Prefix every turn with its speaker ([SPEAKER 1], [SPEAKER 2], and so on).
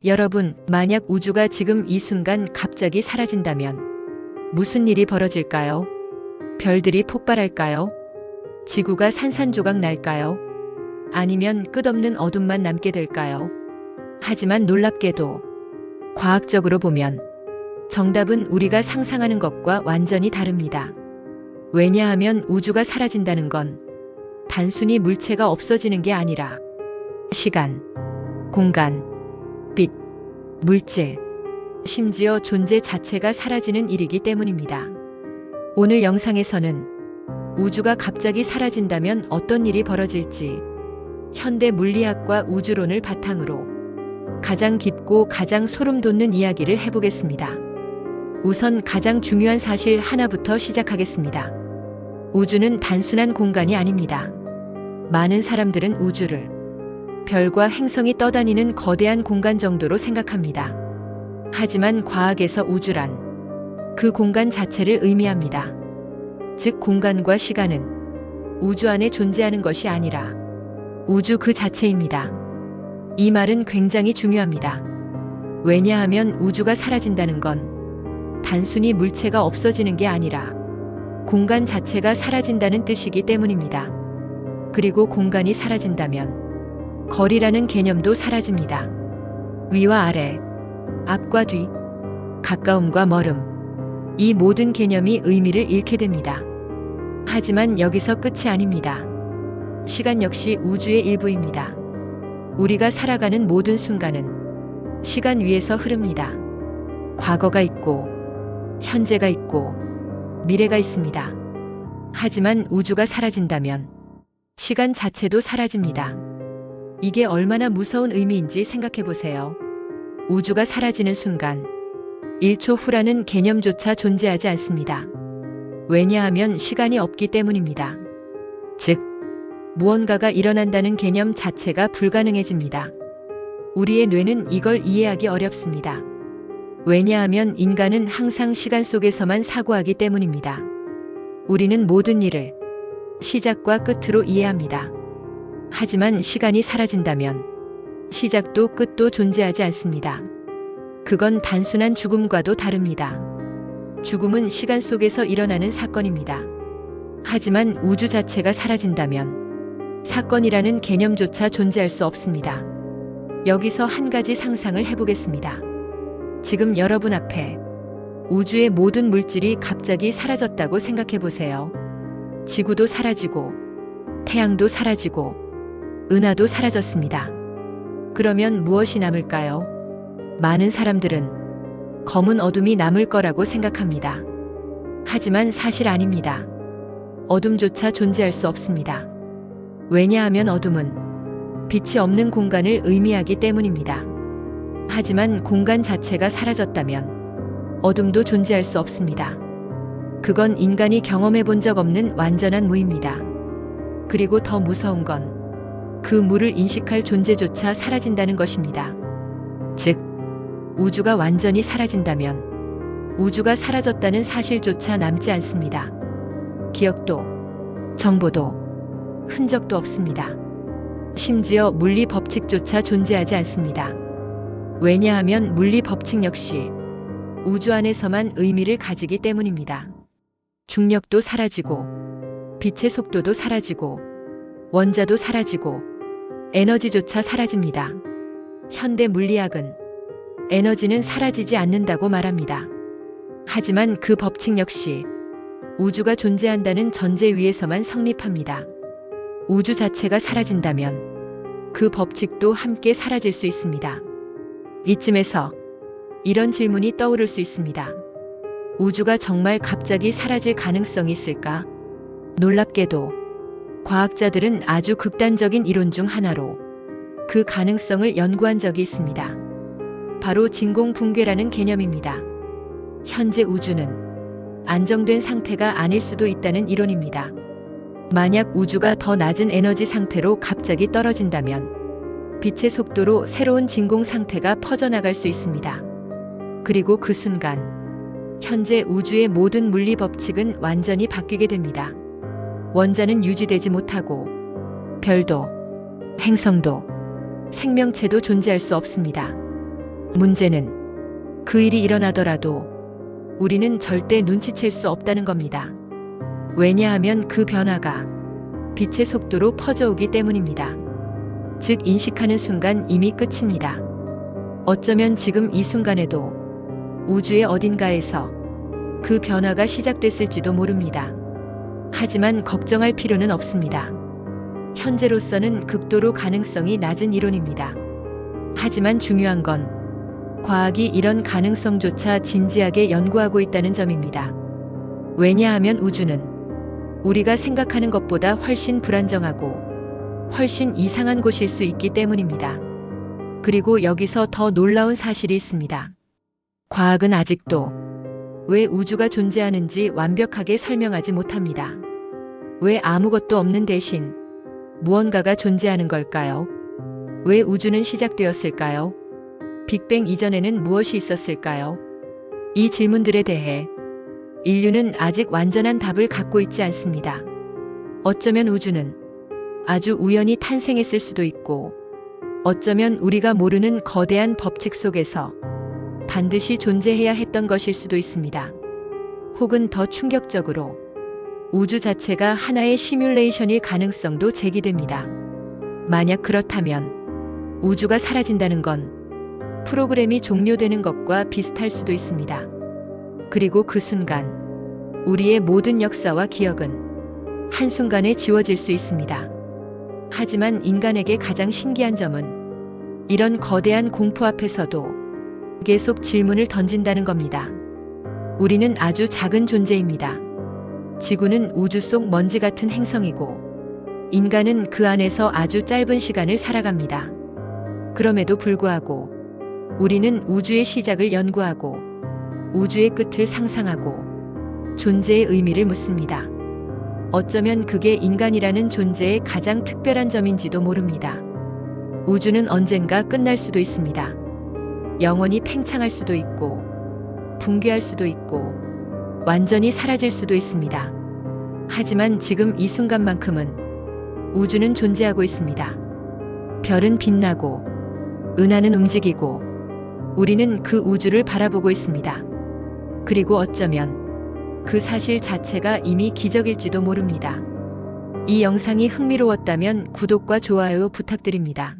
[SPEAKER 1] 여러분, 만약 우주가 지금 이 순간 갑자기 사라진다면 무슨 일이 벌어질까요? 별들이 폭발할까요? 지구가 산산조각 날까요? 아니면 끝없는 어둠만 남게 될까요? 하지만 놀랍게도 과학적으로 보면 정답은 우리가 상상하는 것과 완전히 다릅니다. 왜냐하면 우주가 사라진다는 건 단순히 물체가 없어지는 게 아니라 시간, 공간, 빛, 물질, 심지어 존재 자체가 사라지는 일이기 때문입니다. 오늘 영상에서는 우주가 갑자기 사라진다면 어떤 일이 벌어질지 현대 물리학과 우주론을 바탕으로 가장 깊고 가장 소름 돋는 이야기를 해보겠습니다. 우선 가장 중요한 사실 하나부터 시작하겠습니다. 우주는 단순한 공간이 아닙니다. 많은 사람들은 우주를 별과 행성이 떠다니는 거대한 공간 정도로 생각합니다. 하지만 과학에서 우주란 그 공간 자체를 의미합니다. 즉, 공간과 시간은 우주 안에 존재하는 것이 아니라 우주 그 자체입니다. 이 말은 굉장히 중요합니다. 왜냐하면 우주가 사라진다는 건 단순히 물체가 없어지는 게 아니라 공간 자체가 사라진다는 뜻이기 때문입니다. 그리고 공간이 사라진다면 거리라는 개념도 사라집니다. 위와 아래, 앞과 뒤, 가까움과 멀음, 이 모든 개념이 의미를 잃게 됩니다. 하지만 여기서 끝이 아닙니다. 시간 역시 우주의 일부입니다. 우리가 살아가는 모든 순간은 시간 위에서 흐릅니다. 과거가 있고, 현재가 있고, 미래가 있습니다. 하지만 우주가 사라진다면 시간 자체도 사라집니다. 이게 얼마나 무서운 의미인지 생각해 보세요. 우주가 사라지는 순간 1초 후라는 개념조차 존재하지 않습니다. 왜냐하면 시간이 없기 때문입니다. 즉, 무언가가 일어난다는 개념 자체가 불가능해집니다. 우리의 뇌는 이걸 이해하기 어렵습니다. 왜냐하면 인간은 항상 시간 속에서만 사고하기 때문입니다. 우리는 모든 일을 시작과 끝으로 이해합니다. 하지만 시간이 사라진다면 시작도 끝도 존재하지 않습니다. 그건 단순한 죽음과도 다릅니다. 죽음은 시간 속에서 일어나는 사건입니다. 하지만 우주 자체가 사라진다면 사건이라는 개념조차 존재할 수 없습니다. 여기서 한 가지 상상을 해보겠습니다. 지금 여러분 앞에 우주의 모든 물질이 갑자기 사라졌다고 생각해 보세요. 지구도 사라지고, 태양도 사라지고, 은하도 사라졌습니다. 그러면 무엇이 남을까요? 많은 사람들은 검은 어둠이 남을 거라고 생각합니다. 하지만 사실 아닙니다. 어둠조차 존재할 수 없습니다. 왜냐하면 어둠은 빛이 없는 공간을 의미하기 때문입니다. 하지만 공간 자체가 사라졌다면 어둠도 존재할 수 없습니다. 그건 인간이 경험해 본 적 없는 완전한 무입니다. 그리고 더 무서운 건 그 무를 인식할 존재조차 사라진다는 것입니다. 즉, 우주가 완전히 사라진다면 우주가 사라졌다는 사실조차 남지 않습니다. 기억도, 정보도, 흔적도 없습니다. 심지어 물리 법칙조차 존재하지 않습니다. 왜냐하면 물리 법칙 역시 우주 안에서만 의미를 가지기 때문입니다. 중력도 사라지고, 빛의 속도도 사라지고, 원자도 사라지고, 에너지조차 사라집니다. 현대 물리학은 에너지는 사라지지 않는다고 말합니다. 하지만 그 법칙 역시 우주가 존재한다는 전제 위에서만 성립합니다. 우주 자체가 사라진다면 그 법칙도 함께 사라질 수 있습니다. 이쯤에서 이런 질문이 떠오를 수 있습니다. 우주가 정말 갑자기 사라질 가능성이 있을까? 놀랍게도 과학자들은 아주 극단적인 이론 중 하나로 그 가능성을 연구한 적이 있습니다. 바로 진공 붕괴라는 개념입니다. 현재 우주는 안정된 상태가 아닐 수도 있다는 이론입니다. 만약 우주가 더 낮은 에너지 상태로 갑자기 떨어진다면 빛의 속도로 새로운 진공 상태가 퍼져나갈 수 있습니다. 그리고 그 순간 현재 우주의 모든 물리 법칙은 완전히 바뀌게 됩니다. 원자는 유지되지 못하고 별도, 행성도, 생명체도 존재할 수 없습니다. 문제는 그 일이 일어나더라도 우리는 절대 눈치챌 수 없다는 겁니다. 왜냐하면 그 변화가 빛의 속도로 퍼져오기 때문입니다. 즉, 인식하는 순간 이미 끝입니다. 어쩌면 지금 이 순간에도 우주의 어딘가에서 그 변화가 시작됐을지도 모릅니다. 하지만 걱정할 필요는 없습니다. 현재로서는 극도로 가능성이 낮은 이론입니다. 하지만 중요한 건 과학이 이런 가능성조차 진지하게 연구하고 있다는 점입니다. 왜냐하면 우주는 우리가 생각하는 것보다 훨씬 불안정하고 훨씬 이상한 곳일 수 있기 때문입니다. 그리고 여기서 더 놀라운 사실이 있습니다. 과학은 아직도 왜 우주가 존재하는지 완벽하게 설명하지 못합니다. 왜 아무것도 없는 대신 무언가가 존재하는 걸까요? 왜 우주는 시작되었을까요? 빅뱅 이전에는 무엇이 있었을까요? 이 질문들에 대해 인류는 아직 완전한 답을 갖고 있지 않습니다. 어쩌면 우주는 아주 우연히 탄생했을 수도 있고, 어쩌면 우리가 모르는 거대한 법칙 속에서 반드시 존재해야 했던 것일 수도 있습니다. 혹은 더 충격적으로 우주 자체가 하나의 시뮬레이션일 가능성도 제기됩니다. 만약 그렇다면 우주가 사라진다는 건 프로그램이 종료되는 것과 비슷할 수도 있습니다. 그리고 그 순간 우리의 모든 역사와 기억은 한순간에 지워질 수 있습니다. 하지만 인간에게 가장 신기한 점은 이런 거대한 공포 앞에서도 계속 질문을 던진다는 겁니다. 우리는 아주 작은 존재입니다. 지구는 우주 속 먼지 같은 행성이고, 인간은 그 안에서 아주 짧은 시간을 살아갑니다. 그럼에도 불구하고 우리는 우주의 시작을 연구하고 우주의 끝을 상상하고 존재의 의미를 묻습니다. 어쩌면 그게 인간이라는 존재의 가장 특별한 점인지도 모릅니다. 우주는 언젠가 끝날 수도 있습니다. 영원히 팽창할 수도 있고, 붕괴할 수도 있고, 완전히 사라질 수도 있습니다. 하지만 지금 이 순간만큼은 우주는 존재하고 있습니다. 별은 빛나고, 은하는 움직이고, 우리는 그 우주를 바라보고 있습니다. 그리고 어쩌면 그 사실 자체가 이미 기적일지도 모릅니다. 이 영상이 흥미로웠다면 구독과 좋아요 부탁드립니다.